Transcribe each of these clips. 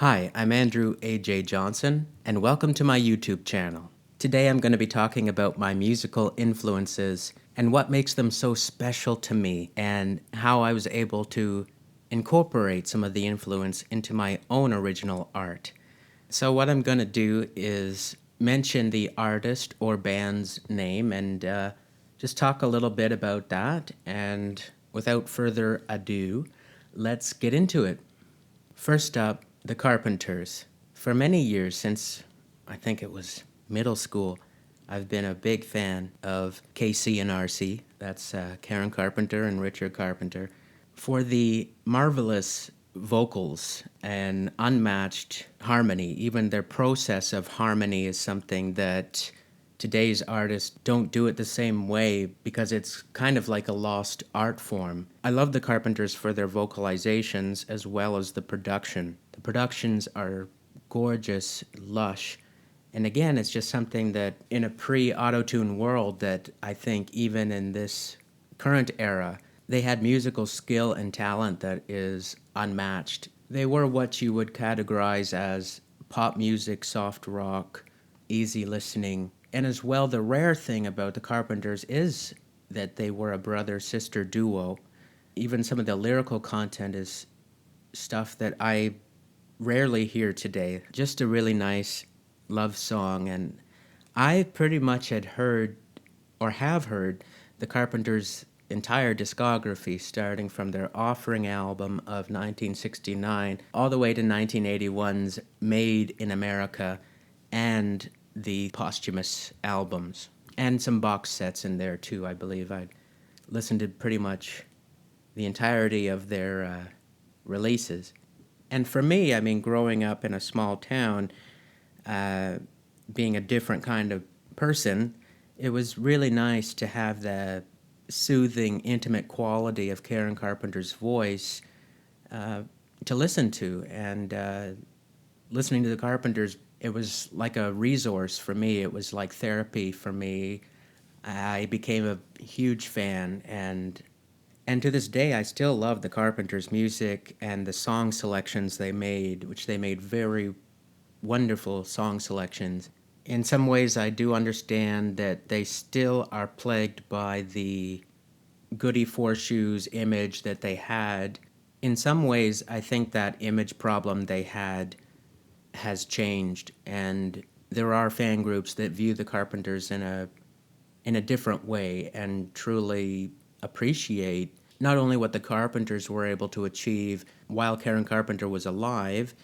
Hi, I'm Andrew A.J. Johnson, and welcome to my YouTube channel. Today I'm going to be talking about my musical influences and what makes them so special to me, and how I was able to incorporate some of the influence into my own original art. So what I'm going to do is mention the artist or band's name and just talk a little bit about that, and without further ado, let's get into it. First up, the Carpenters. For many years, since I think it was middle school, I've been a big fan of KC and RC. That's Karen Carpenter and Richard Carpenter. For the marvelous vocals and unmatched harmony, even their process of harmony is something that today's artists don't do it the same way because it's kind of like a lost art form. I love the Carpenters for their vocalizations as well as the production. The productions are gorgeous, lush, and again, it's just something that in a pre-auto-tune world that I think even in this current era, they had musical skill and talent that is unmatched. They were what you would categorize as pop music, soft rock, easy listening. And as well, the rare thing about the Carpenters is that they were a brother-sister duo. Even some of the lyrical content is stuff that I rarely hear today. Just a really nice love song. And I pretty much had heard, or have heard, the Carpenters' entire discography, starting from their Offering album of 1969 all the way to 1981's Made in America and the posthumous albums, and some box sets in there too, I believe. I listened to pretty much the entirety of their releases. And for me, I mean, growing up in a small town, being a different kind of person, it was really nice to have the soothing, intimate quality of Karen Carpenter's voice to listen to. And listening to the Carpenters, it was like a resource for me. It was like therapy for me. I became a huge fan, and to this day, I still love the Carpenters' music and the song selections they made, which they made very wonderful song selections. In some ways, I do understand that they still are plagued by the goody four shoes image that they had. In some ways, I think that image problem they had has changed, and there are fan groups that view the Carpenters in a different way and truly appreciate not only what the Carpenters were able to achieve while Karen Carpenter was alive.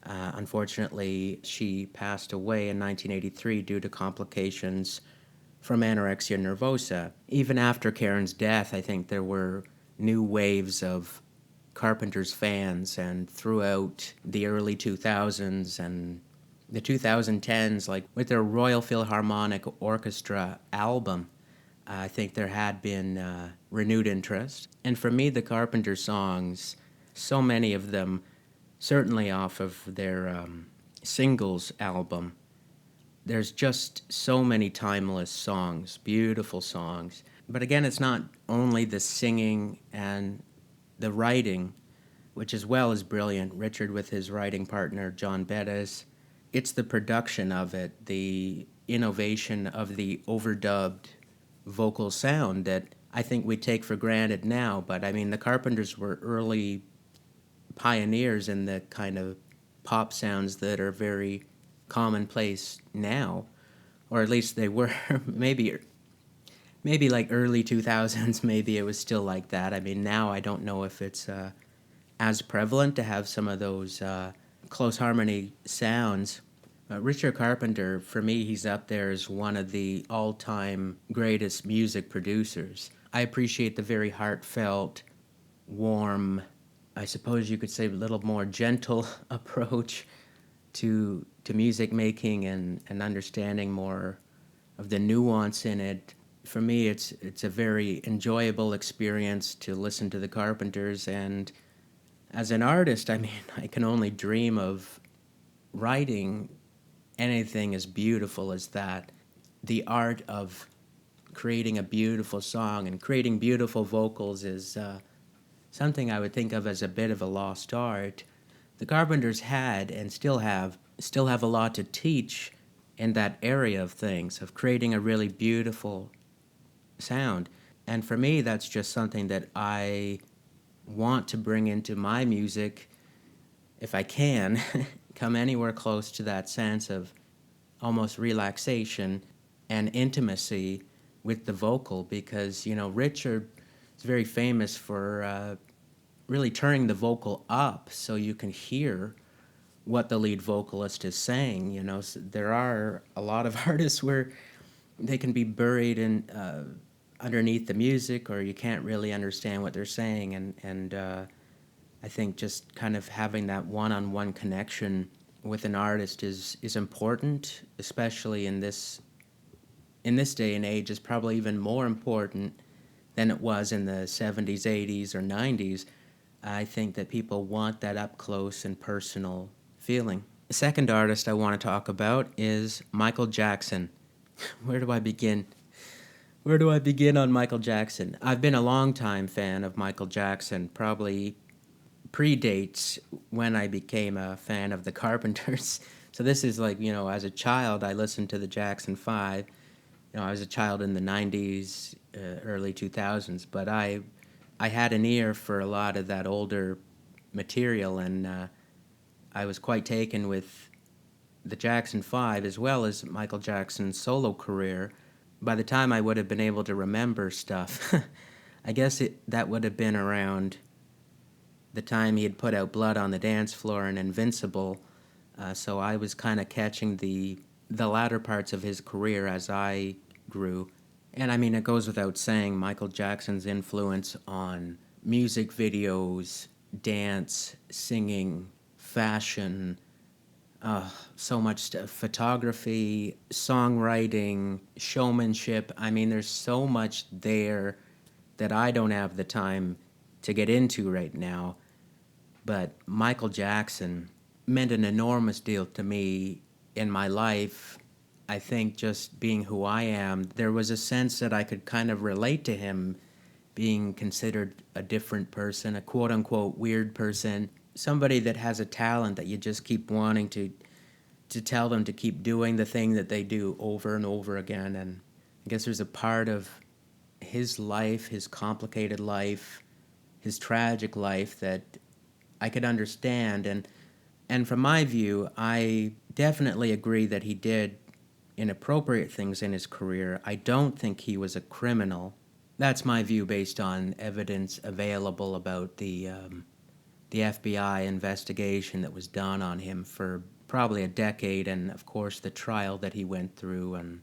Unfortunately, she passed away in 1983 due to complications from anorexia nervosa. Even after Karen's death, I think there were new waves of Carpenters fans, and throughout the early 2000s and the 2010s, like with their Royal Philharmonic Orchestra album, I think there had been renewed interest. And for me, the Carpenter songs, so many of them, certainly off of their singles album, there's just so many timeless songs, beautiful songs. But again, it's not only the singing and the writing, which as well is brilliant. Richard with his writing partner, John Bettis. It's the production of it, the innovation of the overdubbed vocal sound that I think we take for granted now. But I mean, the Carpenters were early pioneers in the kind of pop sounds that are very commonplace now, or at least they were. maybe like early 2000s, maybe it was still like that. I mean, now I don't know if it's as prevalent to have some of those close harmony sounds. Richard Carpenter, for me, he's up there as one of the all-time greatest music producers. I appreciate the very heartfelt, warm, I suppose you could say a little more gentle approach to music making, and understanding more of the nuance in it. For me, it's a very enjoyable experience to listen to the Carpenters, and as an artist, I mean, I can only dream of writing anything as beautiful as that. The art of creating a beautiful song and creating beautiful vocals is something I would think of as a bit of a lost art. The Carpenters had and still have a lot to teach in that area of things, of creating a really beautiful sound. And for me, that's just something that I want to bring into my music if I can, come anywhere close to that sense of almost relaxation and intimacy with the vocal, because, Richard is very famous for really turning the vocal up so you can hear what the lead vocalist is saying. So there are a lot of artists where they can be buried in underneath the music, or you can't really understand what they're saying. And I think just kind of having that one-on-one connection with an artist is important, especially in this day and age. Is probably even more important than it was in the 70s, 80s, or 90s. I think that people want that up close and personal feeling. The second artist I want to talk about is Michael Jackson. Where do I begin? Where do I begin on Michael Jackson? I've been a long-time fan of Michael Jackson, probably predates when I became a fan of the Carpenters. So this is like, as a child, I listened to the Jackson 5. I was a child in the 90s, early 2000s, but I had an ear for a lot of that older material, and I was quite taken with the Jackson 5 as well as Michael Jackson's solo career. By the time I would have been able to remember stuff, I guess that would have been around the time he had put out Blood on the Dance Floor and Invincible. So I was kind of catching the latter parts of his career as I grew. And I mean, it goes without saying, Michael Jackson's influence on music videos, dance, singing, fashion, so much stuff, photography, songwriting, showmanship. I mean, there's so much there that I don't have the time to get into right now. But Michael Jackson meant an enormous deal to me in my life. I think just being who I am, there was a sense that I could kind of relate to him being considered a different person, a quote-unquote weird person, somebody that has a talent that you just keep wanting to tell them to keep doing the thing that they do over and over again. And I guess there's a part of his life, his complicated life, his tragic life that I could understand. And from my view, I definitely agree that he did inappropriate things in his career. I don't think he was a criminal. That's my view based on evidence available about the FBI investigation that was done on him for probably a decade, and of course the trial that he went through, and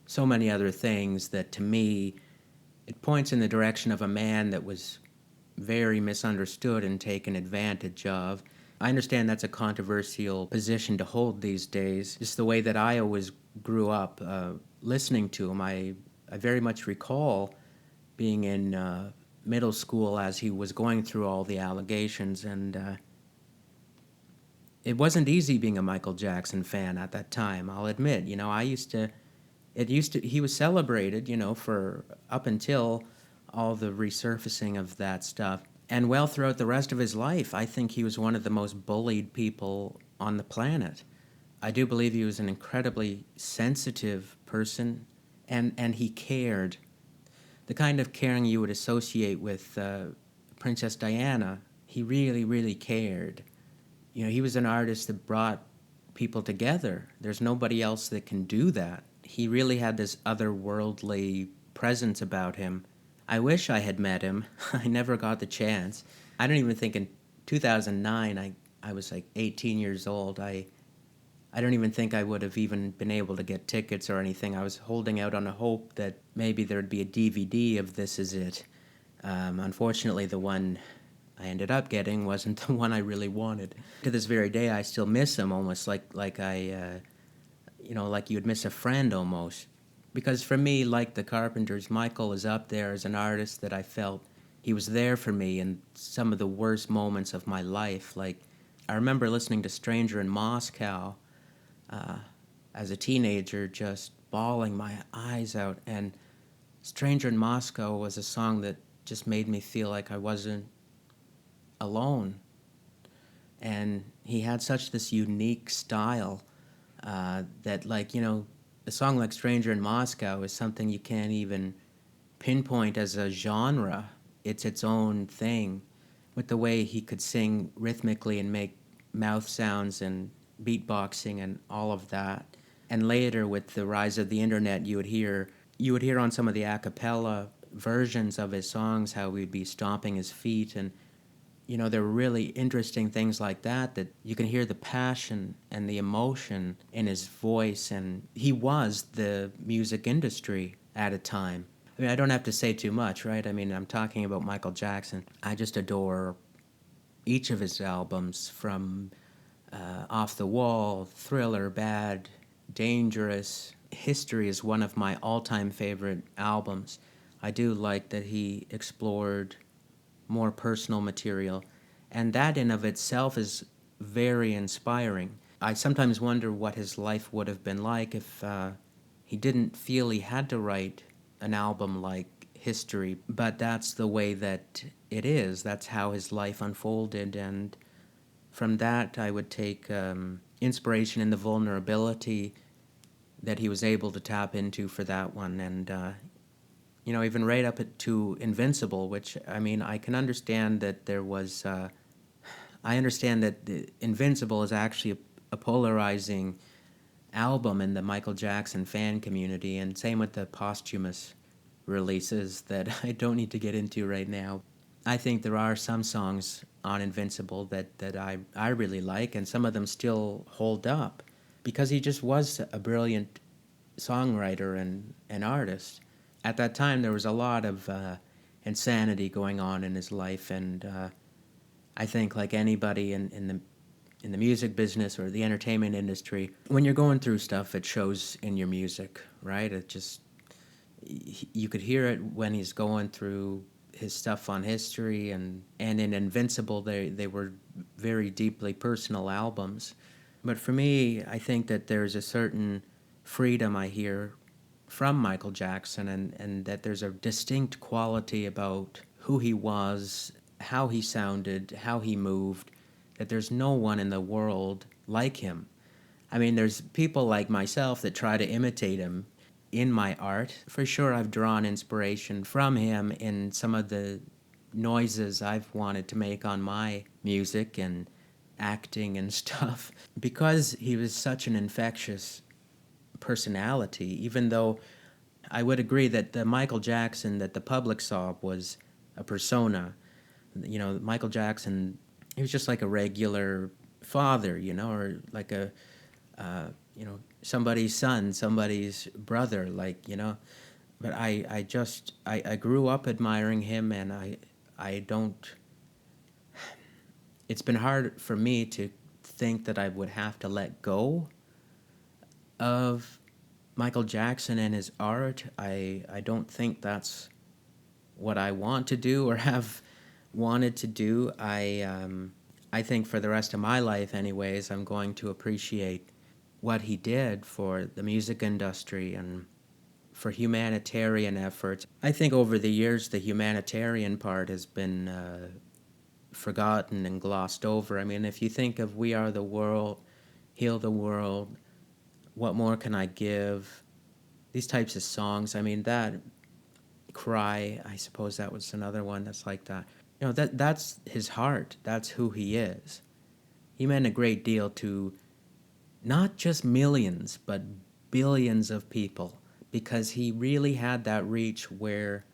so many other things that, to me, it points in the direction of a man that was very misunderstood and taken advantage of. I understand that's a controversial position to hold these days. Just the way that I always grew up listening to him. I very much recall being in middle school as he was going through all the allegations, and it wasn't easy being a Michael Jackson fan at that time, I'll admit. He was celebrated, for up until all the resurfacing of that stuff. And well, throughout the rest of his life, I think he was one of the most bullied people on the planet. I do believe he was an incredibly sensitive person, and he cared. The kind of caring you would associate with Princess Diana. He really, really cared. He was an artist that brought people together. There's nobody else that can do that. He really had this otherworldly presence about him. I wish I had met him. I never got the chance. I don't even think in 2009, I was like 18 years old. I don't even think I would have even been able to get tickets or anything. I was holding out on a hope that maybe there'd be a DVD of This Is It. Unfortunately, the one I ended up getting wasn't the one I really wanted. To this very day, I still miss him, almost like I, like you'd miss a friend almost. Because for me, like the Carpenters, Michael is up there as an artist that I felt he was there for me in some of the worst moments of my life. Like, I remember listening to Stranger in Moscow as a teenager, just bawling my eyes out. And Stranger in Moscow was a song that just made me feel like I wasn't alone. And he had such this unique style that, like, a song like Stranger in Moscow is something you can't even pinpoint as a genre. It's its own thing, with the way he could sing rhythmically and make mouth sounds and beatboxing and all of that. And later, with the rise of the internet, you would hear on some of the a cappella versions of his songs how he'd be stomping his feet, and there were really interesting things like that you can hear the passion and the emotion in his voice, and he was the music industry at a time. I mean, I don't have to say too much, right? I mean, I'm talking about Michael Jackson. I just adore each of his albums, from Off the Wall, Thriller, Bad, Dangerous. History is one of my all-time favorite albums. I do like that he explored more personal material, and that in of itself is very inspiring. I sometimes wonder what his life would have been like if he didn't feel he had to write an album like History, but that's the way that it is. That's how his life unfolded, and from that I would take inspiration in the vulnerability that he was able to tap into for that one, and even right up to Invincible, which, I mean, I can understand that there was. I understand that the Invincible is actually a polarizing album in the Michael Jackson fan community, and same with the posthumous releases that I don't need to get into right now. I think there are some songs on Invincible that I really like, and some of them still hold up because he just was a brilliant songwriter and an artist. At that time, there was a lot of insanity going on in his life, and I think, like anybody in the music business or the entertainment industry, when you're going through stuff, it shows in your music, right? It just, you could hear it when he's going through his stuff on History, and in Invincible, they were very deeply personal albums. But for me, I think that there's a certain freedom I hear from Michael Jackson, and that there's a distinct quality about who he was, how he sounded, how he moved, that there's no one in the world like him. I mean, there's people like myself that try to imitate him in my art. For sure, I've drawn inspiration from him in some of the noises I've wanted to make on my music and acting and stuff. Because he was such an infectious personality, even though I would agree that the Michael Jackson that the public saw was a persona. Michael Jackson, he was just like a regular father, or like a, somebody's son, somebody's brother, But I grew up admiring him, and I don't. It's been hard for me to think that I would have to let go of Michael Jackson and his art. I don't think that's what I want to do or have wanted to do. I think for the rest of my life, anyways, I'm going to appreciate what he did for the music industry and for humanitarian efforts. I think over the years, the humanitarian part has been forgotten and glossed over. I mean, if you think of We Are the World, Heal the World, What More Can I Give, these types of songs, I mean, that Cry, I suppose that was another one that's like that. That's his heart. That's who he is. He meant a great deal to not just millions, but billions of people, because he really had that reach where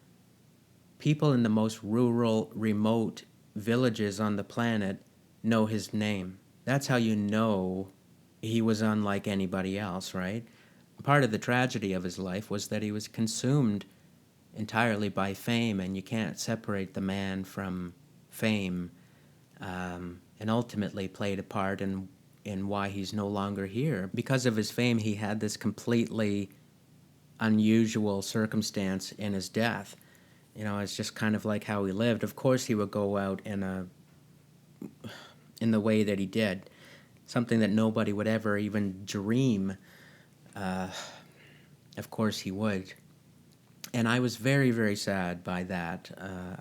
people in the most rural, remote villages on the planet know his name. That's how you know he was unlike anybody else, right? Part of the tragedy of his life was that he was consumed entirely by fame, and you can't separate the man from fame, and ultimately played a part in why he's no longer here. Because of his fame, he had this completely unusual circumstance in his death. It's just kind of like how he lived. Of course, he would go out in the way that he did, something that nobody would ever even dream. Of course, he would. And I was very, very sad by that.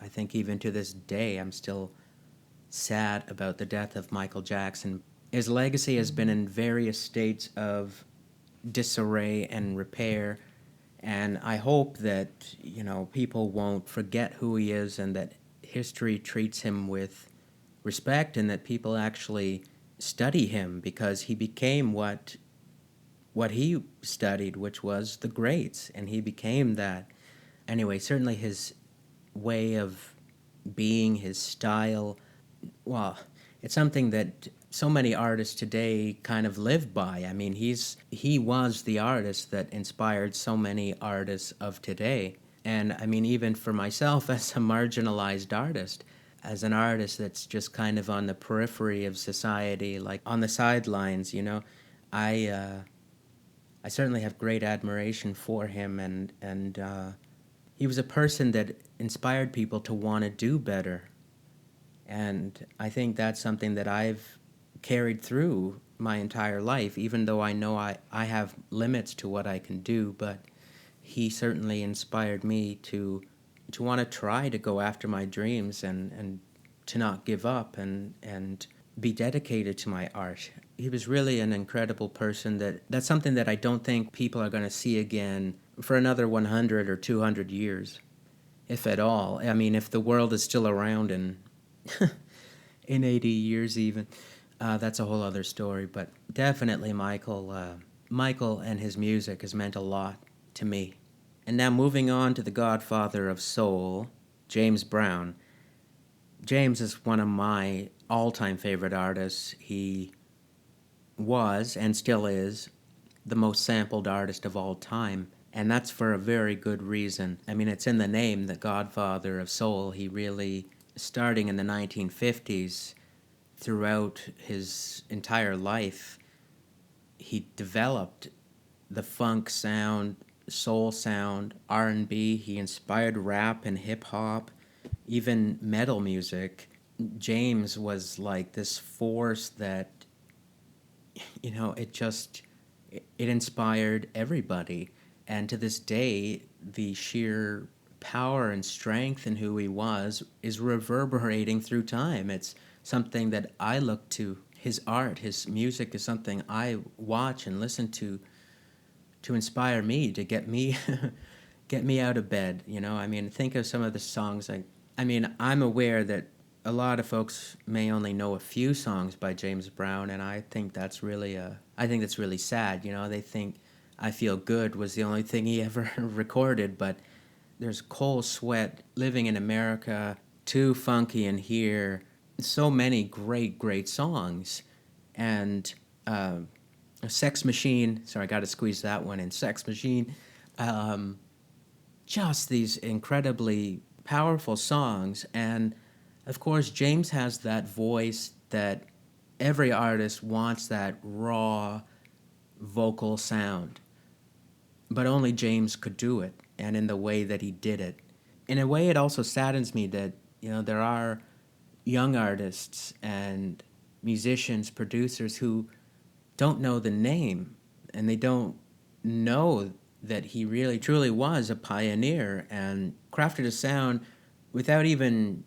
I think even to this day, I'm still sad about the death of Michael Jackson. His legacy has been in various states of disarray and repair, and I hope that, people won't forget who he is and that history treats him with respect and that people actually study him, because he became what he studied, which was the greats, and he became that. Anyway, certainly his way of being, his style, well, it's something that so many artists today kind of live by. I mean, he was the artist that inspired so many artists of today. And I mean, even for myself as a marginalized artist, as an artist that's just kind of on the periphery of society, like on the sidelines, I I certainly have great admiration for him, and he was a person that inspired people to want to do better. And I think that's something that I've carried through my entire life, even though I know I have limits to what I can do, but he certainly inspired me to want to try to go after my dreams and to not give up and be dedicated to my art. He was really an incredible person. That's something that I don't think people are going to see again for another 100 or 200 years, if at all. I mean, if the world is still around in 80 years even, that's a whole other story. But definitely Michael and his music has meant a lot to me. And now moving on to the godfather of soul, James Brown. James is one of my all-time favorite artists. He was, and still is, the most sampled artist of all time. And that's for a very good reason. I mean, it's in the name, the godfather of soul. He really, starting in the 1950s, throughout his entire life, he developed the funk sound, soul sound, R&B. He inspired rap and hip-hop, even metal music. James was like this force that, it inspired everybody. And to this day, the sheer power and strength in who he was is reverberating through time. It's something that I look to. His art, his music is something I watch and listen to inspire me, to get me get me out of bed. I mean, think of some of the songs. I'm aware that a lot of folks may only know a few songs by James Brown, and I think that's really sad. They think "I Feel Good" was the only thing he ever recorded, but there's "Cold Sweat," "Living in America," "Too Funky in Here," so many great songs. And "Sex Machine," sorry, I got to squeeze that one in. "Sex Machine," just these incredibly powerful songs. And of course, James has that voice that every artist wants, that raw vocal sound. But only James could do it, and in the way that he did it. In a way, it also saddens me that, there are young artists and musicians, producers who don't know the name, and they don't know that he really truly was a pioneer and crafted a sound without even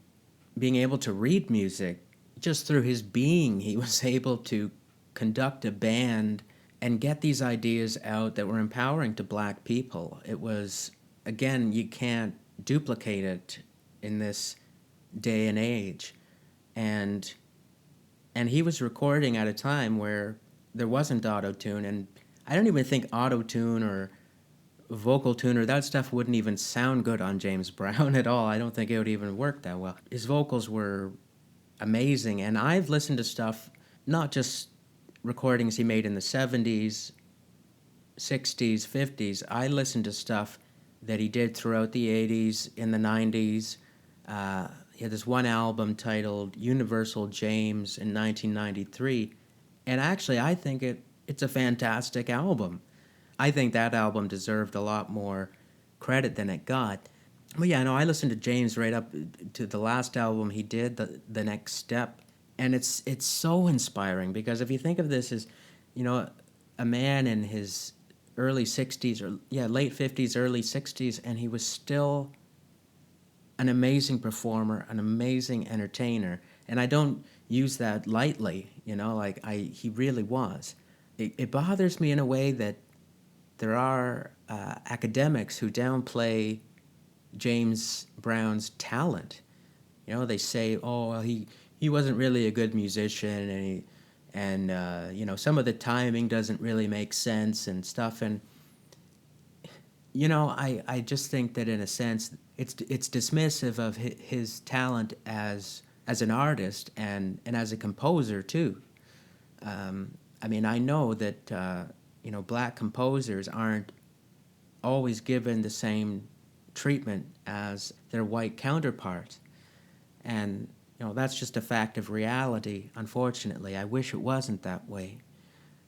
being able to read music. Just through his being, he was able to conduct a band and get these ideas out that were empowering to black people. It was, again, you can't duplicate it in this day and age. And he was recording at a time where there wasn't auto-tune, and I don't even think auto-tune or vocal tuner, that stuff wouldn't even sound good on James Brown at all. I don't think it would even work that well. His vocals were amazing, and I've listened to stuff, not just recordings he made in the 70s, 60s, 50s. I listened to stuff that he did throughout the 80s, in the 90s. He had this one album titled Universal James in 1993, and actually I think it's a fantastic album. I think that album deserved a lot more credit than it got. But yeah, no, I listened to James right up to the last album he did, the Next Step, and it's so inspiring, because if you think of this as, a man in his early 60s, or late 50s, early 60s, and he was still an amazing performer, an amazing entertainer. And I don't use that lightly, like he really was. It bothers me in a way that there are academics who downplay James Brown's talent. They say, "Oh, well, he wasn't really a good musician, and some of the timing doesn't really make sense and stuff." And I just think that in a sense, it's dismissive of his talent as an artist and as a composer too. I know that black composers aren't always given the same treatment as their white counterparts. And that's just a fact of reality, unfortunately. I wish it wasn't that way.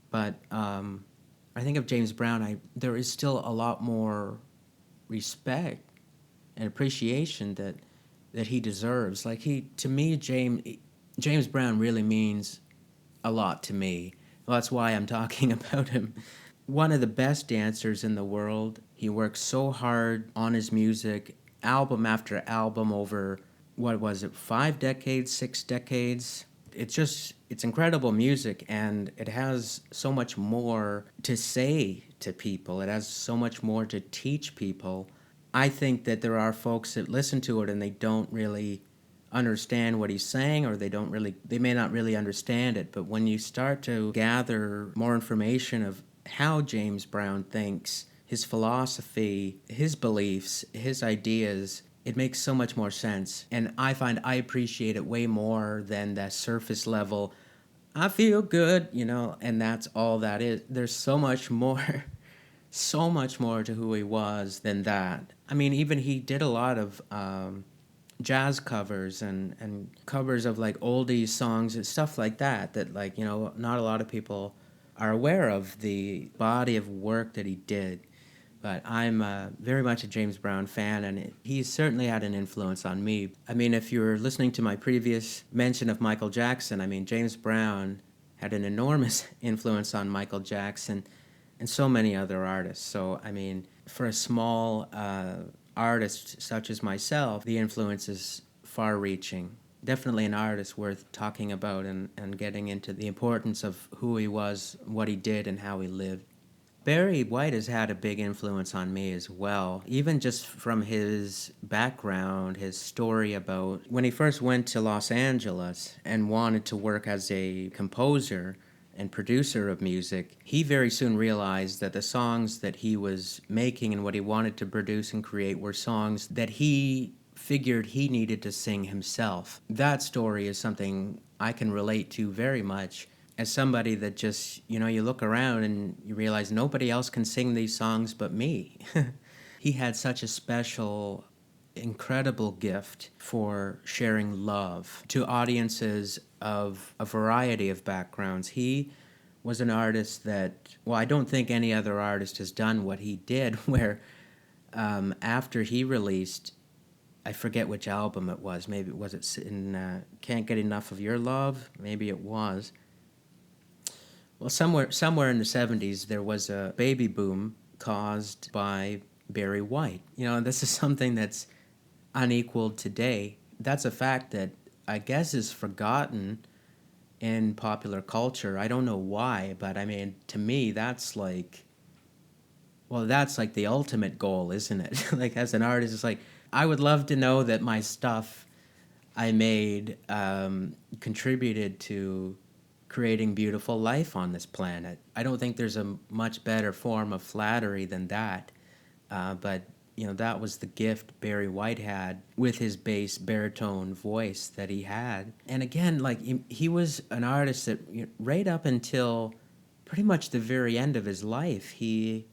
But I think of James Brown, there is still a lot more respect and appreciation that he deserves. Like to me, James Brown really means a lot to me. Well, that's why I'm talking about him. One of the best dancers in the world. He works so hard on his music, album after album over, what was it, 5 decades, 6 decades? It's incredible music, and it has so much more to say to people. It has so much more to teach people. I think that there are folks that listen to it and they don't really understand what he's saying, or they may not really understand it. But when you start to gather more information of how James Brown thinks, his philosophy, his beliefs, his ideas, it makes so much more sense. And I find I appreciate it way more than that surface level, I feel good, and that's all that is. There's so much more, so much more to who he was than that. I mean, even he did a lot of jazz covers and covers of like oldies songs and stuff like that, not a lot of people are aware of the body of work that he did. But I'm very much a James Brown fan, and he's certainly had an influence on me. I mean, if you're listening to my previous mention of Michael Jackson, James Brown had an enormous influence on Michael Jackson and so many other artists. So, for a small artist such as myself, the influence is far-reaching. Definitely an artist worth talking about and getting into the importance of who he was, what he did, and how he lived. Barry White has had a big influence on me as well, even just from his background, his story about when he first went to Los Angeles and wanted to work as a composer and producer of music. He very soon realized that the songs that he was making and what he wanted to produce and create were songs that he figured he needed to sing himself. That story is something I can relate to very much. As somebody that just, you look around and you realize nobody else can sing these songs but me. He had such a special, incredible gift for sharing love to audiences of a variety of backgrounds. He was an artist that, I don't think any other artist has done what he did, where after he released, I forget which album it was, maybe was it in Can't Get Enough of Your Love? Maybe it was. Well, somewhere in the 70s, there was a baby boom caused by Barry White. This is something that's unequaled today. That's a fact that I guess is forgotten in popular culture. I don't know why, but to me, that's like the ultimate goal, isn't it? Like, as an artist, it's like, I would love to know that my stuff I made contributed to creating beautiful life on this planet. I don't think there's a much better form of flattery than that. But that was the gift Barry White had with his bass baritone voice that he had. And again, like, he was an artist that right up until pretty much the very end of his life, he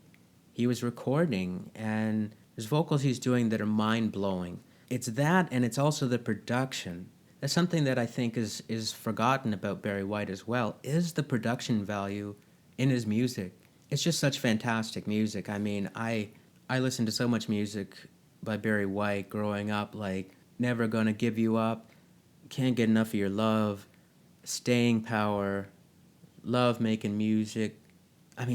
was recording, and there's vocals he's doing that are mind-blowing. It's that, and it's also the production. That's something that I think is forgotten about Barry White as well, is the production value in his music. It's just such fantastic music. I listened to so much music by Barry White growing up, like Never Gonna Give You Up, Can't Get Enough of Your Love, Staying Power, Love Making Music.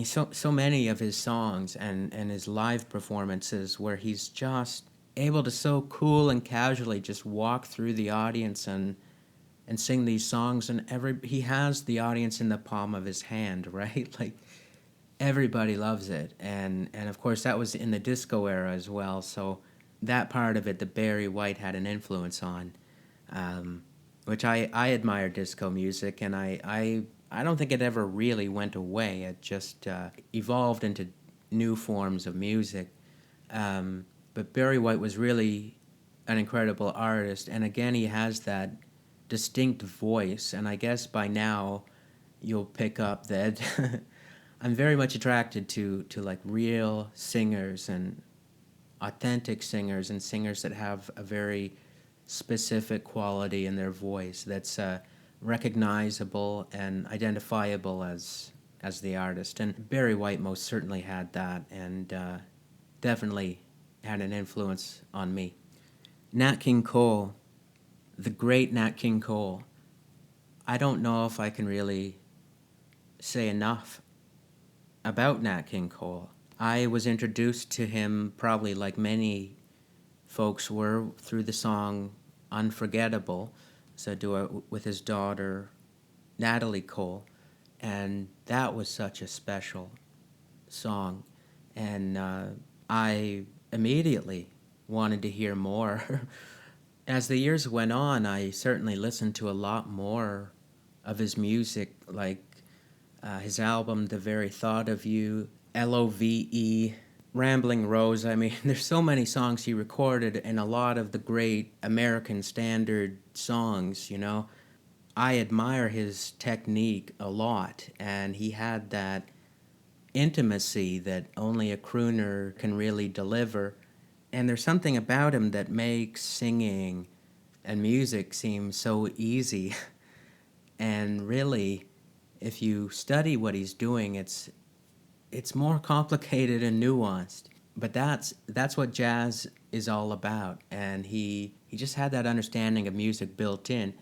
So many of his songs and his live performances where he's just able to so cool and casually just walk through the audience and and sing these songs, and he has the audience in the palm of his hand, right? Like everybody loves it, and of course that was in the disco era as well. So that part of it, that Barry White had an influence on, which I admire disco music, and I don't think it ever really went away. It just evolved into new forms of music. But Barry White was really an incredible artist, and again, he has that distinct voice, and I guess by now you'll pick up that I'm very much attracted to like real singers and authentic singers and singers that have a very specific quality in their voice that's recognizable and identifiable as the artist. And Barry White most certainly had that, and definitely had an influence on me. Nat King Cole, the great Nat King Cole. I don't know if I can really say enough about Nat King Cole. I was introduced to him, probably like many folks were, through the song Unforgettable. So do it with his daughter, Natalie Cole. And that was such a special song. And I immediately wanted to hear more. As the years went on, I certainly listened to a lot more of his music, like his album, The Very Thought of You, Love, Rambling Rose. I mean, there's so many songs he recorded, and a lot of the great American standard songs, you know. I admire his technique a lot, and he had that intimacy that only a crooner can really deliver. And there's something about him that makes singing and music seem so easy. And really, if you study what he's doing, it's more complicated and nuanced. But that's what jazz is all about. And he just had that understanding of music built in.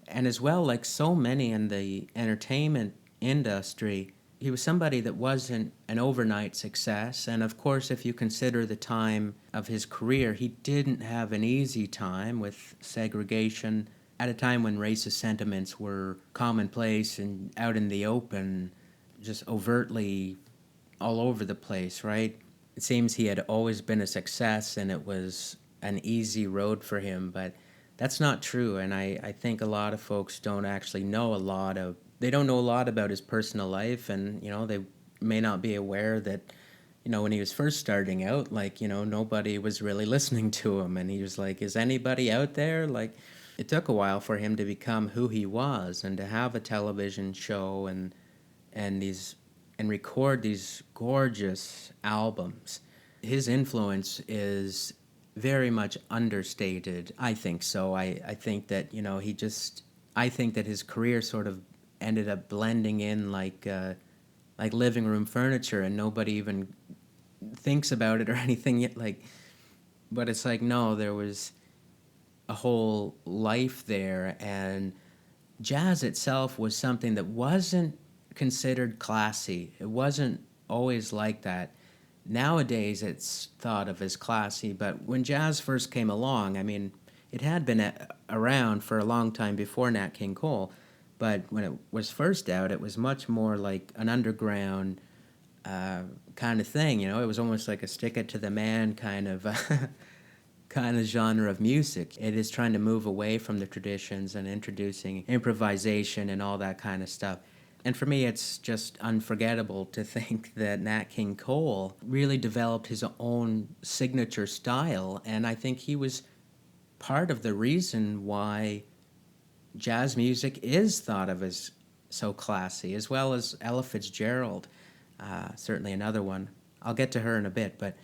And as well, like so many in the entertainment industry, he was somebody that wasn't an overnight success. And of course, if you consider the time of his career, he didn't have an easy time with segregation at a time when racist sentiments were commonplace and out in the open, just overtly all over the place, right? It seems he had always been a success and it was an easy road for him, but that's not true. And I think a lot of folks don't actually know they don't know a lot about his personal life, and, you know, they may not be aware that, you know, when he was first starting out, like, you know, nobody was really listening to him, and he was like, is anybody out there? Like, it took a while for him to become who he was and to have a television show and record these gorgeous albums. His influence is very much understated. I think so. I think that, you know, I think that his career sort of ended up blending in like living room furniture, and nobody even thinks about it or anything yet. Like, but it's like, no, there was a whole life there, and jazz itself was something that wasn't considered classy. It wasn't always like that. Nowadays, it's thought of as classy, but when jazz first came along, I mean, it had been around for a long time before Nat King Cole, but when it was first out, it was much more like an underground kind of thing. You know, it was almost like a stick it to the man kind of genre of music. It is trying to move away from the traditions and introducing improvisation and all that kind of stuff. And for me, it's just unforgettable to think that Nat King Cole really developed his own signature style, and I think he was part of the reason why jazz music is thought of as so classy, as well as Ella Fitzgerald, certainly another one. I'll get to her in a bit, but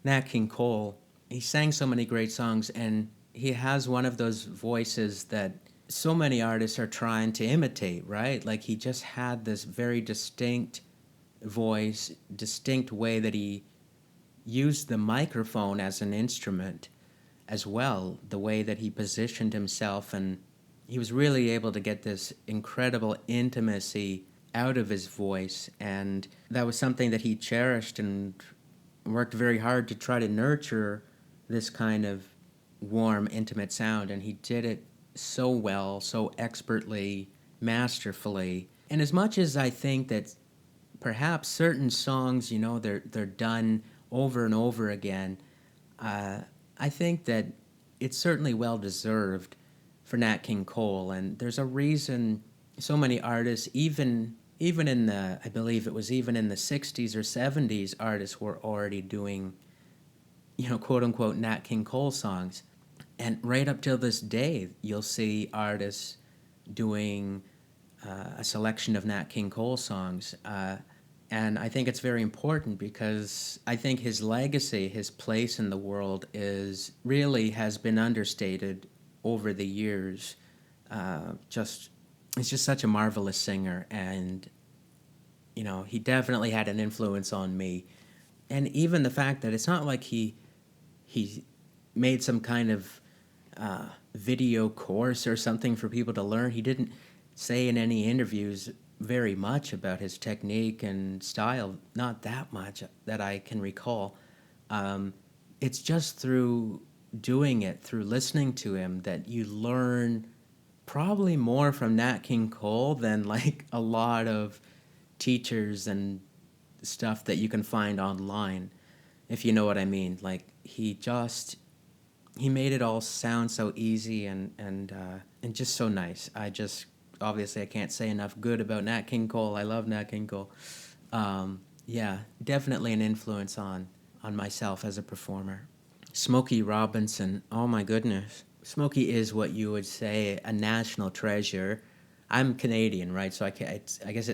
Nat King Cole, he sang so many great songs, and he has one of those voices that so many artists are trying to imitate, right? Like, he just had this very distinct voice, distinct way that he used the microphone as an instrument as well, the way that he positioned himself, and he was really able to get this incredible intimacy out of his voice, and that was something that he cherished and worked very hard to try to nurture, this kind of warm, intimate sound, and he did it so well, so expertly, masterfully. And as much as I think that perhaps certain songs, they're done over and over again, uh, I think that it's certainly well deserved for Nat King Cole, and there's a reason so many artists, even in the, I believe it was even in the '60s or '70s, artists were already doing, quote unquote Nat King Cole songs, and right up till this day, you'll see artists doing a selection of Nat King Cole songs. And I think it's very important because I think his legacy, his place in the world is really has been understated over the years. Just He's just such a marvelous singer, and he definitely had an influence on me. And even the fact that it's not like he made some kind of video course or something for people to learn. He didn't say in any interviews very much about his technique and style, not that much that I can recall. It's just through doing it, through listening to him, that you learn probably more from Nat King Cole than like a lot of teachers and stuff that you can find online, if you know what I mean. Like he made it all sound so easy and just so nice. Obviously I can't say enough good about Nat King Cole. I love Nat King Cole. Yeah, definitely an influence on myself as a performer. Smokey Robinson. Oh my goodness. Smokey is what you would say a national treasure. I'm Canadian, right? So I guess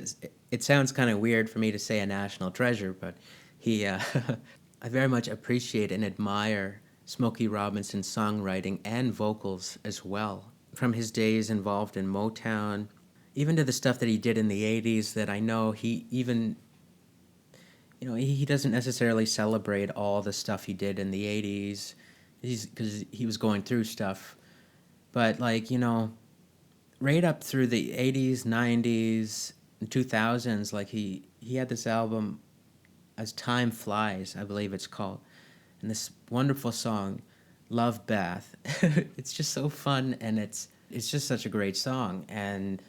it sounds kind of weird for me to say a national treasure, but he I very much appreciate and admire Smokey Robinson's songwriting and vocals as well. From his days involved in Motown, even to the stuff that he did in the '80s that I know he even, he doesn't necessarily celebrate all the stuff he did in the '80s, because he was going through stuff. But like, right up through the '80s, '90s, and 2000s, like he had this album, As Time Flies, I believe it's called, and this wonderful song, Love Bath. It's just so fun, and it's just such a great song. And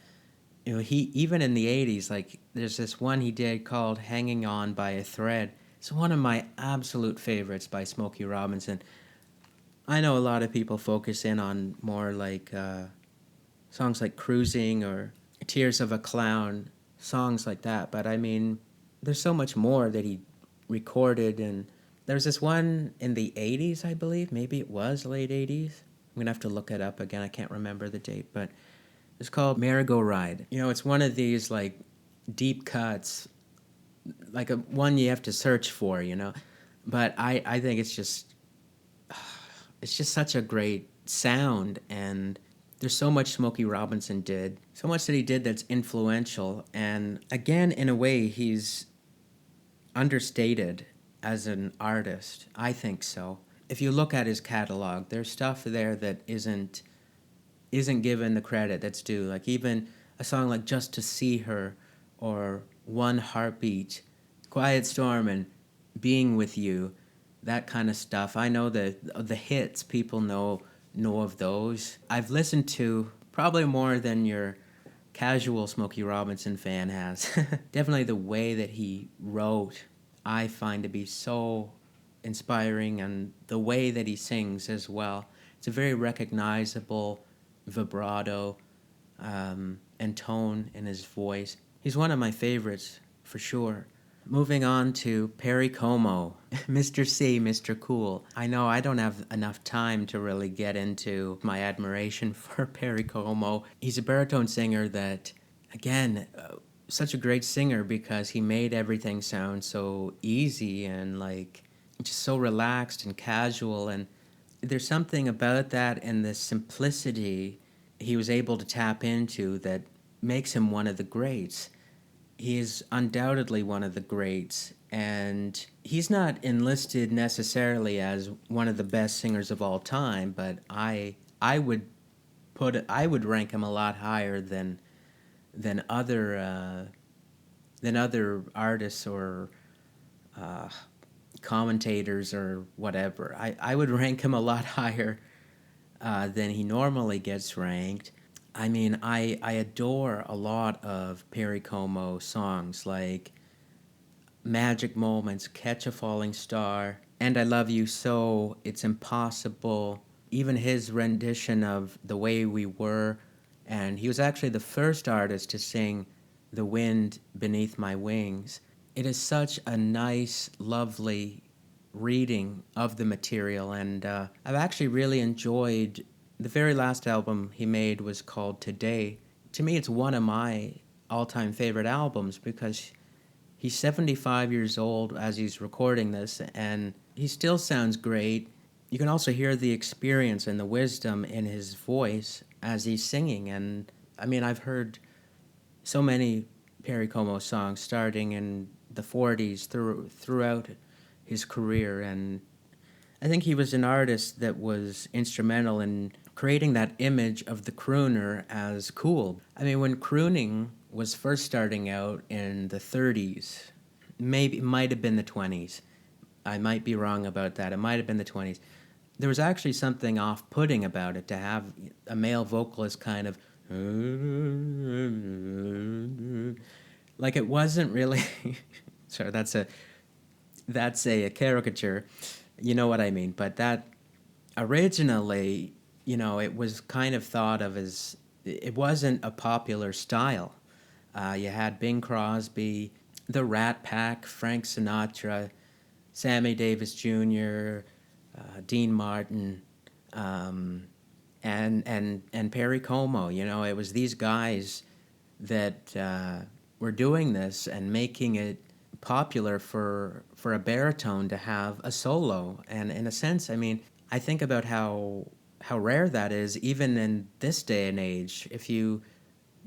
he, even in the '80s, like there's this one he did called Hanging On by a Thread. It's one of my absolute favorites by Smokey Robinson. I know a lot of people focus in on more like songs like Cruising or Tears of a Clown, songs like that, but I mean, there's so much more that he recorded. And there was this one in the '80s, I believe, maybe it was late '80s. I'm gonna have to look it up again, I can't remember the date, but it's called Merry-Go-Ride. It's one of these like deep cuts, like a one you have to search for, but I think it's just such a great sound. And there's so much Smokey Robinson did, so much that he did that's influential, and again, in a way, he's understated as an artist. I think so. If you look at his catalog, there's stuff there that isn't given the credit that's due. Like even a song like Just to See Her, or One Heartbeat, Quiet Storm, and Being With You, that kind of stuff. I know that the hits, people know of those. I've listened to probably more than your casual Smokey Robinson fan has. Definitely the way that he wrote, I find to be so inspiring, and the way that he sings as well. It's a very recognizable vibrato and tone in his voice. He's one of my favorites for sure. Moving on to Perry Como, Mr. C, Mr. Cool. I know I don't have enough time to really get into my admiration for Perry Como. He's a baritone singer that, again, such a great singer because he made everything sound so easy and like just so relaxed and casual. And there's something about that and the simplicity he was able to tap into that makes him one of the greats. He is undoubtedly one of the greats, and he's not enlisted necessarily as one of the best singers of all time, but I would rank him a lot higher than other artists or commentators or whatever. I would rank him a lot higher than he normally gets ranked. I mean, I adore a lot of Perry Como songs like Magic Moments, Catch a Falling Star, and I Love You So, It's Impossible, even his rendition of The Way We Were. And he was actually the first artist to sing The Wind Beneath My Wings. It is such a nice, lovely reading of the material, and I've actually really enjoyed the very last album he made was called Today. To me, it's one of my all-time favorite albums because he's 75 years old as he's recording this, and he still sounds great. You can also hear the experience and the wisdom in his voice as he's singing. And I mean, I've heard so many Perry Como songs starting in the 40s throughout his career, and I think he was an artist that was instrumental in creating that image of the crooner as cool. I mean, when crooning was first starting out in the 30s, maybe it might have been the 20s. I might be wrong about that. It might have been the 20s. There was actually something off-putting about it to have a male vocalist kind of like it wasn't really sorry, that's a caricature. You know what I mean? But that originally, it was kind of thought of as it wasn't a popular style. You had Bing Crosby, the Rat Pack, Frank Sinatra, Sammy Davis Jr., Dean Martin, and Perry Como. It was these guys that were doing this and making it popular for a baritone to have a solo. And in a sense, I mean, I think about how rare that is even in this day and age. If you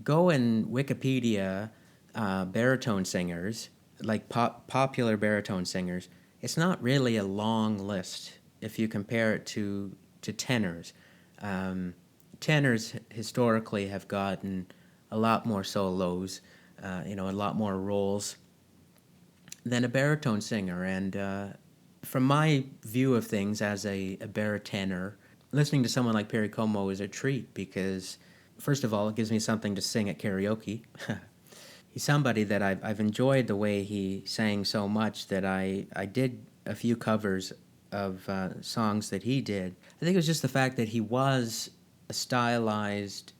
go in Wikipedia, baritone singers, like popular baritone singers, it's not really a long list if you compare it to tenors. Tenors historically have gotten a lot more solos, a lot more roles than a baritone singer. And from my view of things as a baritenor, listening to someone like Perry Como is a treat because, first of all, it gives me something to sing at karaoke. He's somebody that I've enjoyed the way he sang so much that I did a few covers of songs that he did. I think it was just the fact that he was a stylized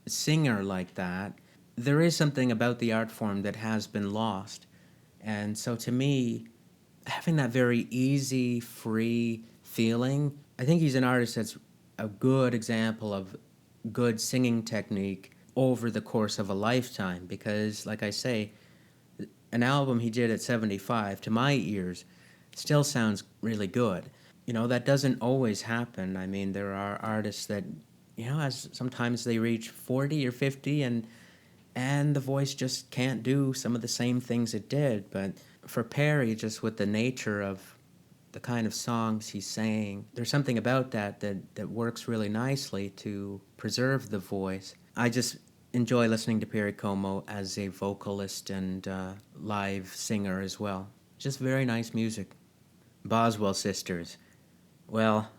singer like that. There is something about the art form that has been lost. And so to me, having that very easy, free feeling, I think he's an artist that's a good example of good singing technique over the course of a lifetime because, like I say, an album he did at 75, to my ears, still sounds really good. That doesn't always happen. I mean, there are artists that, as sometimes they reach 40 or 50 and the voice just can't do some of the same things it did. But for Perry, just with the nature of the kind of songs he's saying, there's something about that works really nicely to preserve the voice. I just enjoy listening to Perry Como as a vocalist and live singer as well. Just very nice music. Boswell Sisters. Well,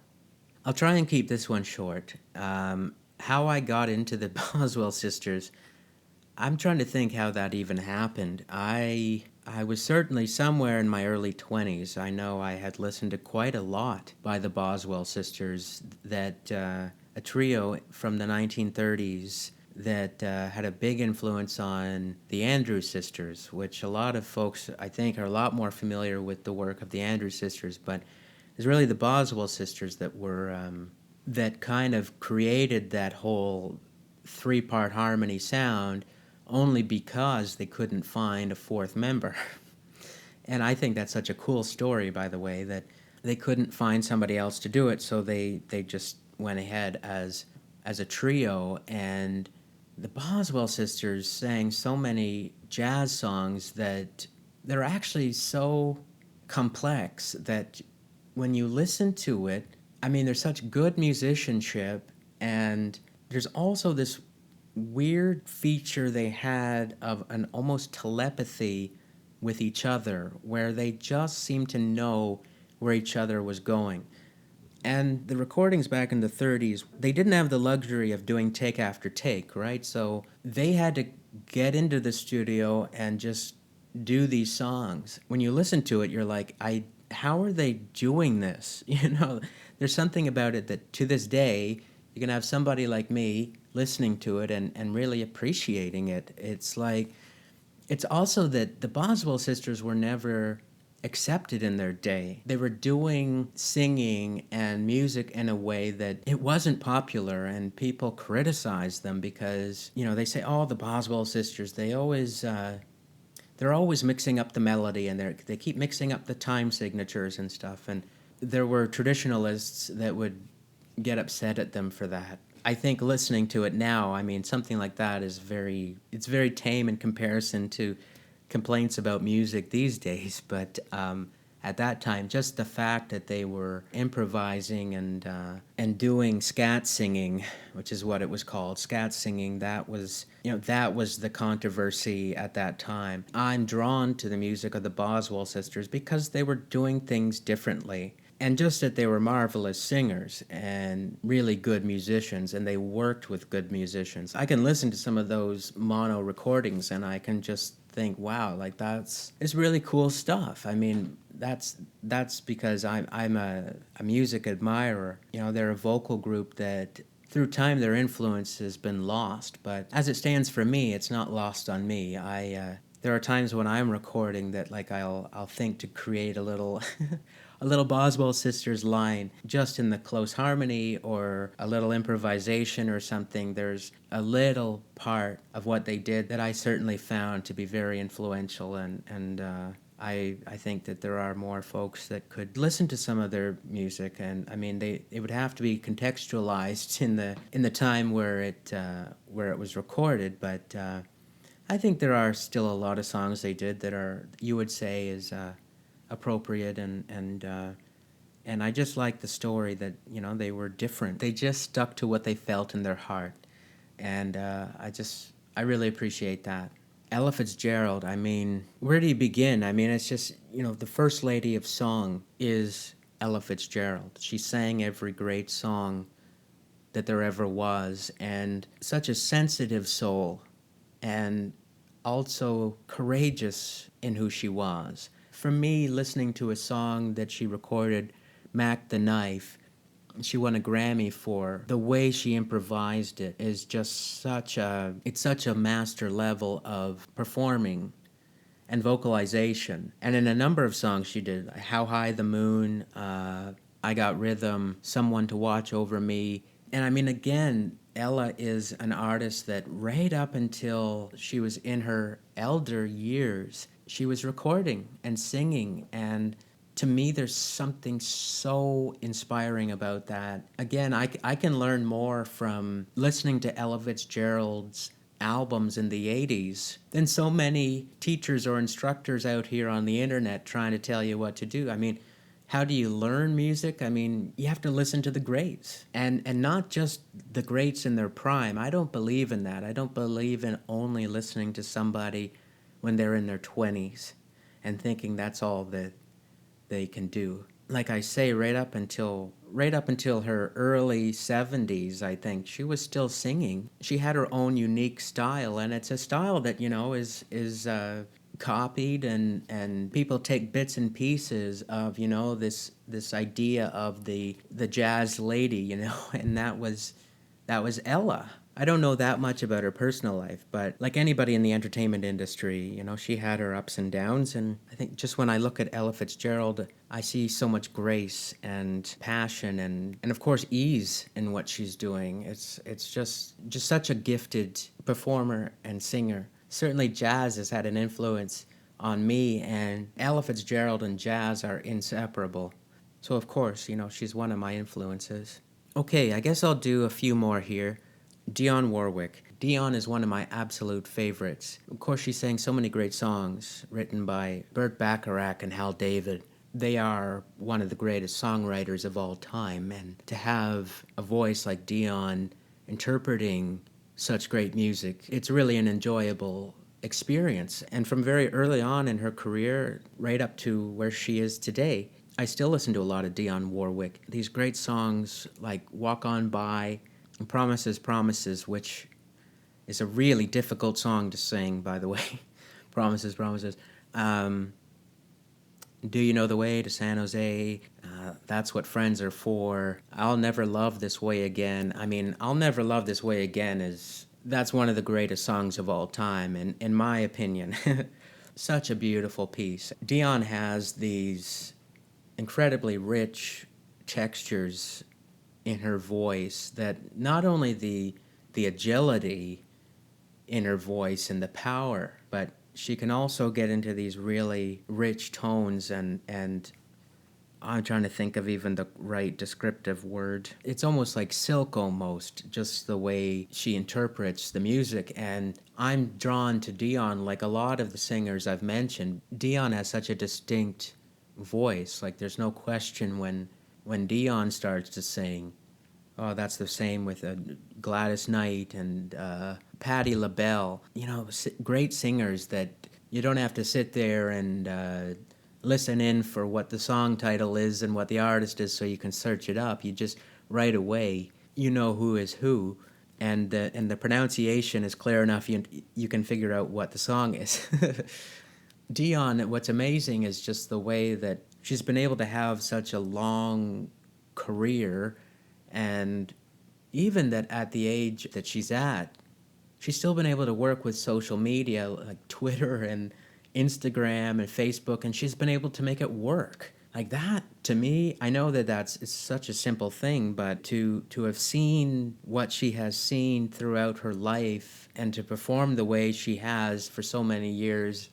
I'll try and keep this one short. How I got into the Boswell Sisters, I'm trying to think how that even happened. I was certainly somewhere in my early 20s. I know I had listened to quite a lot by the Boswell Sisters, that a trio from the 1930s that had a big influence on the Andrews Sisters, which a lot of folks, I think, are a lot more familiar with the work of the Andrews Sisters, but it's really the Boswell Sisters that were that kind of created that whole three-part harmony sound only because they couldn't find a fourth member. And I think that's such a cool story, by the way, that they couldn't find somebody else to do it, so they just went ahead as a trio. And the Boswell Sisters sang so many jazz songs that they're actually so complex that when you listen to it, I mean, there's such good musicianship, and there's also this weird feature they had of an almost telepathy with each other, where they just seemed to know where each other was going. And the recordings back in the 30s, they didn't have the luxury of doing take after take, right? So they had to get into the studio and just do these songs. When you listen to it, you're like, how are they doing this? You know, there's something about it that to this day, you can have somebody like me listening to it and really appreciating it. It's like, it's also that the Boswell sisters were never accepted in their day. They were doing singing and music in a way that it wasn't popular, and people criticized them because, you know, they say, oh, the Boswell sisters, they're always mixing up the melody, and they keep mixing up the time signatures and stuff. And there were traditionalists that would get upset at them for that. I think listening to it now, I mean, something like that is it's very tame in comparison to complaints about music these days. But at that time, just the fact that they were improvising and doing scat singing, which is what it was called, scat singing, that was the controversy at that time. I'm drawn to the music of the Boswell sisters because they were doing things differently. And just that they were marvelous singers and really good musicians, and they worked with good musicians. I can listen to some of those mono recordings and I can just think, wow, like it's really cool stuff. I mean, that's because I'm a music admirer. You know, they're a vocal group that through time their influence has been lost, but as it stands for me, it's not lost on me. There are times when I'm recording that, like, I'll think to create a little a little Boswell Sisters line just in the close harmony or a little improvisation or something. There's a little part of what they did that I certainly found to be very influential, and I think that there are more folks that could listen to some of their music, and I mean it would have to be contextualized in the time where it was recorded, but I think there are still a lot of songs they did that are, you would say, is appropriate, and I just like the story that, you know, they were different. They just stuck to what they felt in their heart, and I really appreciate that. Ella Fitzgerald, I mean, where do you begin? I mean, it's just, you know, the first lady of song is Ella Fitzgerald. She sang every great song that there ever was, and such a sensitive soul, and also courageous in who she was. For me, listening to a song that she recorded, Mac the Knife, she won a Grammy for, the way she improvised it is just it's such a master level of performing and vocalization. And in a number of songs she did, How High the Moon, I Got Rhythm, Someone to Watch Over Me. And I mean, again, Ella is an artist that right up until she was in her elder years, she was recording and singing. And to me, there's something so inspiring about that. Again, I can learn more from listening to Ella Fitzgerald's albums in the 80s than so many teachers or instructors out here on the internet trying to tell you what to do. I mean, how do you learn music? I mean, you have to listen to the greats, and not just the greats in their prime. I don't believe in that. I don't believe in only listening to somebody when they're in their 20s and thinking that's all that they can do. Like I say, right up until her early 70s, I think she was still singing. She had her own unique style, and it's a style that, you know, is copied, and people take bits and pieces of, you know, this idea of the jazz lady, you know, and that was Ella. I don't know that much about her personal life, but like anybody in the entertainment industry, you know, she had her ups and downs, and I think just when I look at Ella Fitzgerald, I see so much grace and passion and of course ease in what she's doing. It's just such a gifted performer and singer. Certainly jazz has had an influence on me, and Ella Fitzgerald and jazz are inseparable. So of course, you know, she's one of my influences. Okay, I guess I'll do a few more here. Dionne Warwick. Dionne is one of my absolute favorites. Of course, she sang so many great songs written by Burt Bacharach and Hal David. They are one of the greatest songwriters of all time, and to have a voice like Dionne interpreting such great music, it's really an enjoyable experience. And from very early on in her career, right up to where she is today, I still listen to a lot of Dionne Warwick. These great songs like Walk On By and Promises, Promises, which is a really difficult song to sing, by the way. Promises, Promises. Um, Do You Know the Way to San Jose? That's What Friends Are For. I'll Never Love This Way Again. I mean, I'll Never Love This Way Again that's one of the greatest songs of all time, in my opinion. Such a beautiful piece. Dionne has these incredibly rich textures in her voice that not only the agility in her voice and the power, but she can also get into these really rich tones and I'm trying to think of even the right descriptive word. It's almost like silk almost, just the way she interprets the music. And I'm drawn to Dionne like a lot of the singers I've mentioned. Dionne has such a distinct voice. Like there's no question when Dionne starts to sing. Oh, that's the same with Gladys Knight and Patti LaBelle. You know, great singers that you don't have to sit there and listen in for what the song title is and what the artist is so you can search it up. You just right away you know who is who, and the pronunciation is clear enough you can figure out what the song is. Dionne, what's amazing is just the way that she's been able to have such a long career, and even that at the age that she's at, she's still been able to work with social media like Twitter and Instagram and Facebook, and she's been able to make it work. Like that, to me, I know that it's such a simple thing, but to have seen what she has seen throughout her life and to perform the way she has for so many years,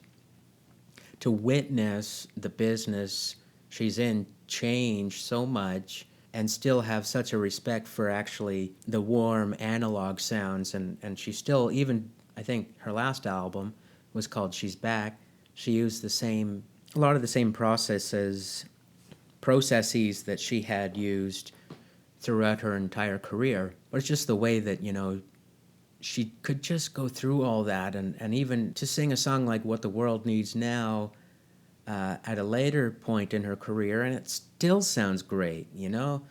to witness the business she's in change so much and still have such a respect for actually the warm analog sounds. And she still, even, I think her last album was called She's Back. She used a lot of the same processes that she had used throughout her entire career. But it's just the way that, you know, she could just go through all that and even to sing a song like What the World Needs Now at a later point in her career, and it still sounds great, you know?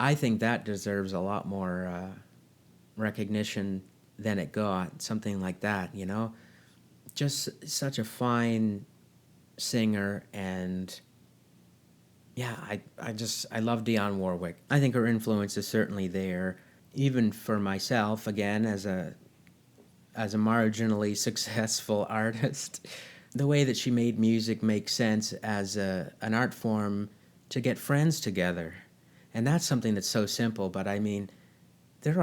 I think that deserves a lot more recognition than it got, something like that, you know? Just such a fine singer, and yeah, I love Dionne Warwick. I think her influence is certainly there, even for myself, again, as a marginally successful artist. The way that she made music make sense as an art form to get friends together. And that's something that's so simple, but I mean, there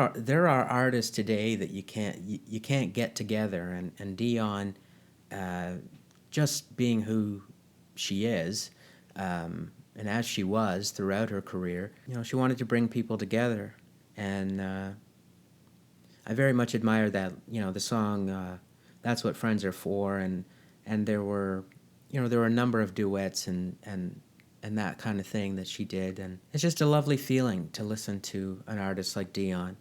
are artists today that you can't get together, and Dionne, just being who she is, and as she was throughout her career, you know, she wanted to bring people together, and I very much admire that. You know, the song "That's What Friends Are For," and there were, you know, there were a number of duets and that kind of thing that she did, and it's just a lovely feeling to listen to an artist like Dionne.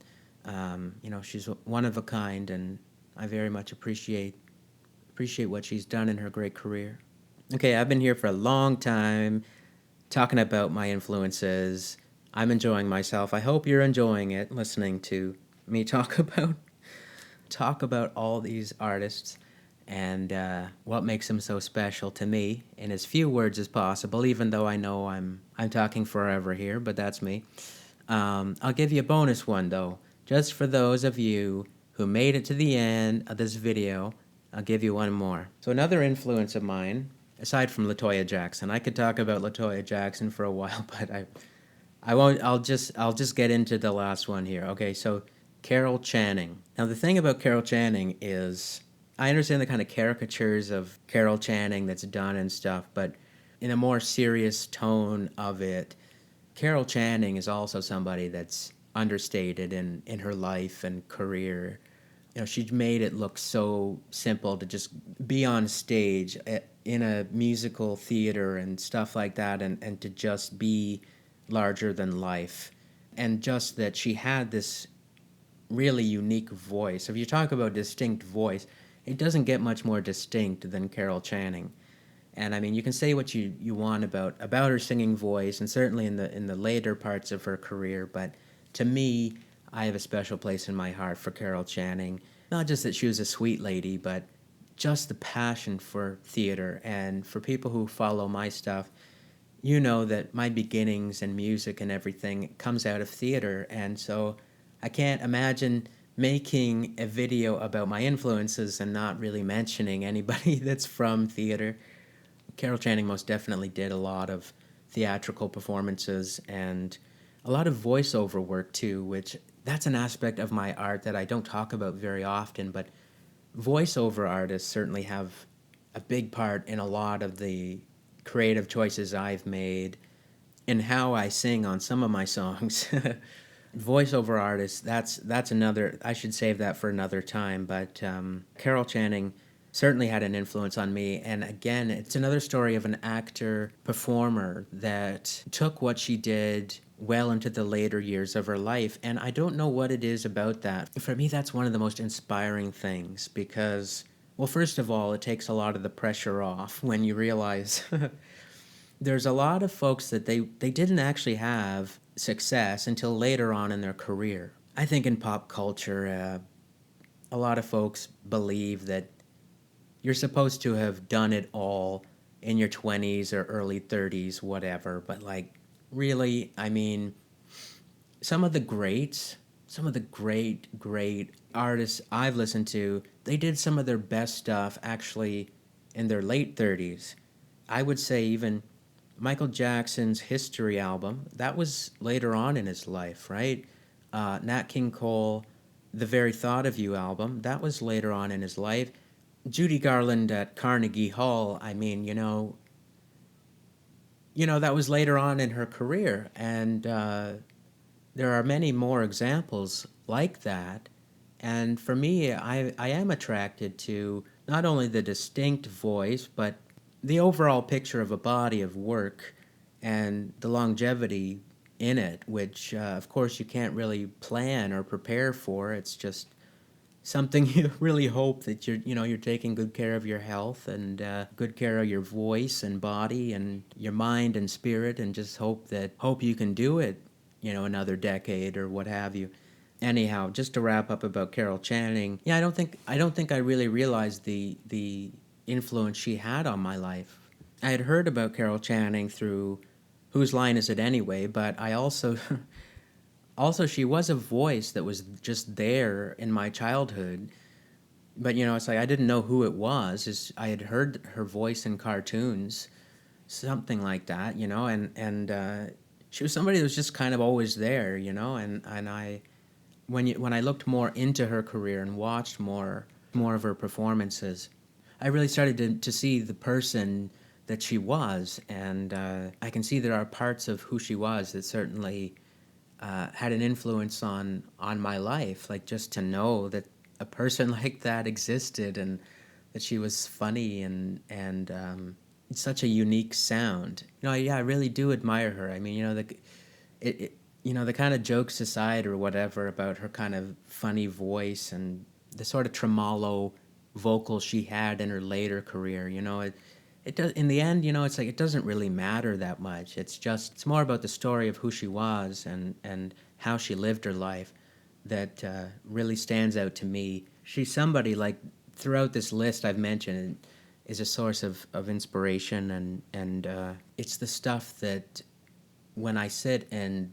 You know, she's one of a kind, and I very much appreciate what she's done in her great career. Okay, I've been here for a long time talking about my influences. I'm enjoying myself. I hope you're enjoying it, listening to me talk about all these artists and what makes them so special to me in as few words as possible, even though I know I'm talking forever here, but that's me. I'll give you a bonus one, though. Just for those of you who made it to the end of this video, I'll give you one more. So another influence of mine, aside from LaToya Jackson, I could talk about LaToya Jackson for a while, but I won't. I'll just get into the last one here. Okay, so Carol Channing. Now the thing about Carol Channing is, I understand the kind of caricatures of Carol Channing that's done and stuff, but in a more serious tone of it, Carol Channing is also somebody that's understated in her life and career. You know, she made it look so simple to just be on stage in a musical theater and stuff like that, and to just be larger than life. And just that she had this really unique voice. If you talk about distinct voice, it doesn't get much more distinct than Carol Channing. And I mean, you can say what you want about her singing voice, and certainly in the later parts of her career. But to me, I have a special place in my heart for Carol Channing. Not just that she was a sweet lady, but just the passion for theater. And for people who follow my stuff, you know that my beginnings in music and everything comes out of theater, and so I can't imagine making a video about my influences and not really mentioning anybody that's from theater. Carol Channing most definitely did a lot of theatrical performances and a lot of voiceover work too, which that's an aspect of my art that I don't talk about very often, but voiceover artists certainly have a big part in a lot of the creative choices I've made and how I sing on some of my songs. Voiceover artists, that's another, I should save that for another time, but Carol Channing certainly had an influence on me. And again, it's another story of an actor performer that took what she did well into the later years of her life. And I don't know what it is about that. For me, that's one of the most inspiring things because, well, first of all, it takes a lot of the pressure off when you realize there's a lot of folks that they didn't actually have success until later on in their career. I think in pop culture, a lot of folks believe that you're supposed to have done it all in your 20s or early 30s, whatever. But, like, really, I mean, some of the greats, some of the great artists I've listened to, they did some of their best stuff actually in their late 30s. I would say even Michael Jackson's History album, that was later on in his life, right? Nat King Cole, The Very Thought of You album, that was later on in his life. Judy Garland at Carnegie Hall, I mean, that was later on in her career. And there are many more examples like that. And for me, I am attracted to not only the distinct voice, but the overall picture of a body of work and the longevity in it, which, of course, you can't really plan or prepare for. It's just something you really hope that you're taking good care of your health and good care of your voice and body and your mind and spirit, and just hope you can do it, another decade or what have you. Anyhow, just to wrap up about Carol Channing, yeah, I don't think I really realized the influence she had on my life. I had heard about Carol Channing through Whose Line Is It Anyway, but I also also she was a voice that was just there in my childhood. But it's like I didn't know who it was. I had heard her voice in cartoons, something like that, and she was somebody that was just kind of always there, and I when I looked more into her career and watched more of her performances, I really started to see the person that she was, and I can see there are parts of who she was that certainly had an influence on my life. Like, just to know that a person like that existed, and that she was funny and such a unique sound. Yeah, I really do admire her. I mean, the kind of jokes aside or whatever about her kind of funny voice and the sort of tremolo vocal she had in her later career, it does, in the end, it's like it doesn't really matter that much. It's more about the story of who she was and how she lived her life that really stands out to me. She's somebody, like, throughout this list I've mentioned, is a source of inspiration, and it's the stuff that when I sit and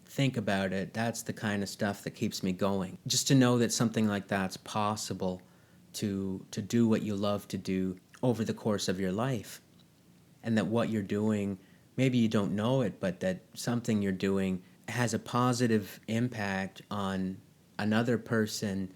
think about it, that's the kind of stuff that keeps me going. Just to know that something like that's possible, to do what you love to do over the course of your life, and that what you're doing, maybe you don't know it, but that something you're doing has a positive impact on another person,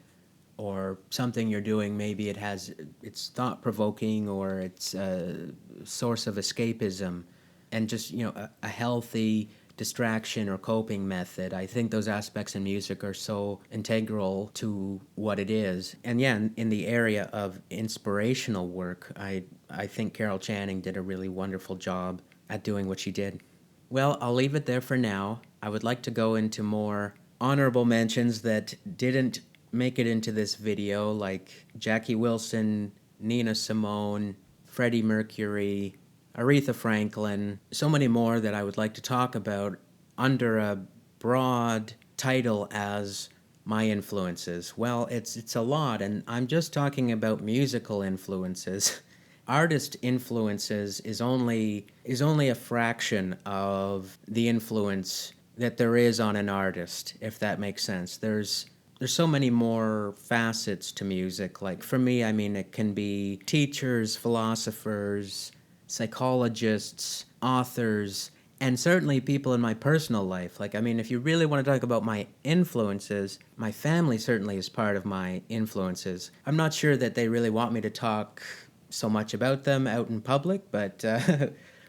or something you're doing, maybe it's thought-provoking, or it's a source of escapism, and just, a healthy distraction or coping method. I think those aspects in music are so integral to what it is. And yeah, in the area of inspirational work, I think Carol Channing did a really wonderful job at doing what she did. Well, I'll leave it there for now. I would like to go into more honorable mentions that didn't make it into this video, like Jackie Wilson, Nina Simone, Freddie Mercury, Aretha Franklin, so many more that I would like to talk about under a broad title as my influences. Well, it's a lot, and I'm just talking about musical influences. Artist influences is only a fraction of the influence that there is on an artist, if that makes sense. There's so many more facets to music. Like for me, I mean, it can be teachers, philosophers, psychologists, authors, and certainly people in my personal life. Like, I mean, if you really want to talk about my influences, my family certainly is part of my influences. I'm not sure that they really want me to talk so much about them out in public, but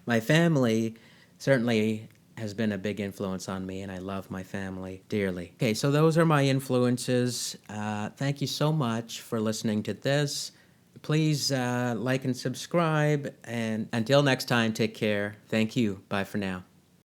my family certainly has been a big influence on me, and I love my family dearly. Okay, so those are my influences. Thank you so much for listening to this. Please like and subscribe, and until next time, take care. Thank you. Bye for now.